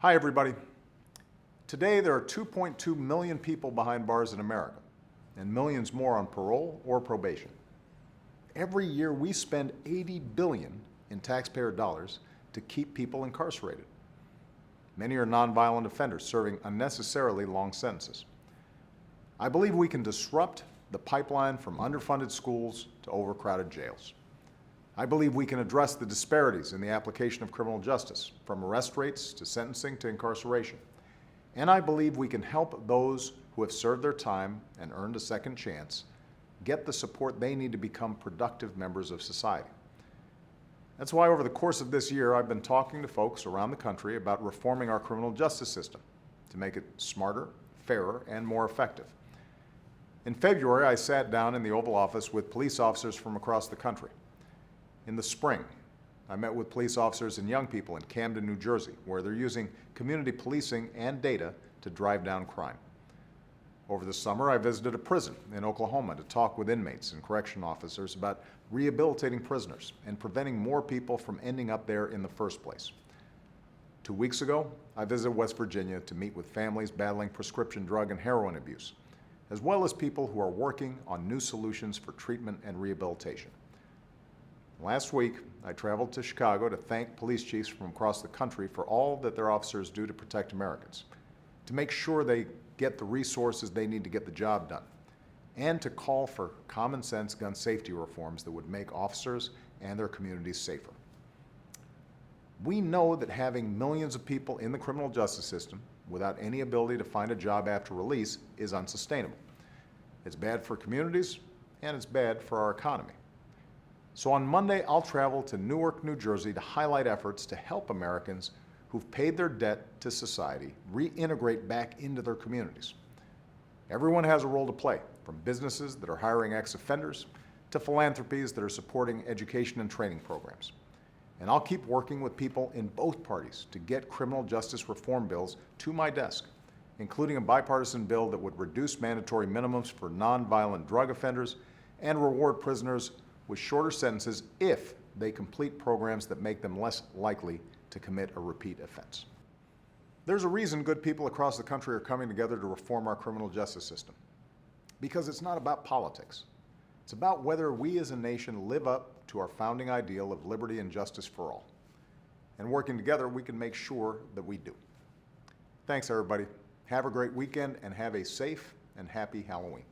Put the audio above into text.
Hi, everybody. Today, there are 2.2 million people behind bars in America, and millions more on parole or probation. Every year, we spend $80 billion in taxpayer dollars to keep people incarcerated. Many are nonviolent offenders serving unnecessarily long sentences. I believe we can disrupt the pipeline from underfunded schools to overcrowded jails. I believe we can address the disparities in the application of criminal justice, from arrest rates to sentencing to incarceration. And I believe we can help those who have served their time and earned a second chance get the support they need to become productive members of society. That's why over the course of this year, I've been talking to folks around the country about reforming our criminal justice system to make it smarter, fairer, and more effective. In February, I sat down in the Oval Office with police officers from across the country. In the spring, I met with police officers and young people in Camden, New Jersey, where they're using community policing and data to drive down crime. Over the summer, I visited a prison in Oklahoma to talk with inmates and correction officers about rehabilitating prisoners and preventing more people from ending up there in the first place. 2 weeks ago, I visited West Virginia to meet with families battling prescription drug and heroin abuse, as well as people who are working on new solutions for treatment and rehabilitation. Last week, I traveled to Chicago to thank police chiefs from across the country for all that their officers do to protect Americans, to make sure they get the resources they need to get the job done, and to call for common sense gun safety reforms that would make officers and their communities safer. We know that having millions of people in the criminal justice system without any ability to find a job after release is unsustainable. It's bad for communities, and it's bad for our economy. So on Monday, I'll travel to Newark, New Jersey to highlight efforts to help Americans who've paid their debt to society reintegrate back into their communities. Everyone has a role to play, from businesses that are hiring ex-offenders to philanthropies that are supporting education and training programs. And I'll keep working with people in both parties to get criminal justice reform bills to my desk, including a bipartisan bill that would reduce mandatory minimums for nonviolent drug offenders and reward prisoners with shorter sentences if they complete programs that make them less likely to commit a repeat offense. There's a reason good people across the country are coming together to reform our criminal justice system. Because it's not about politics. It's about whether we as a nation live up to our founding ideal of liberty and justice for all. And working together, we can make sure that we do. Thanks, everybody. Have a great weekend and have a safe and happy Halloween.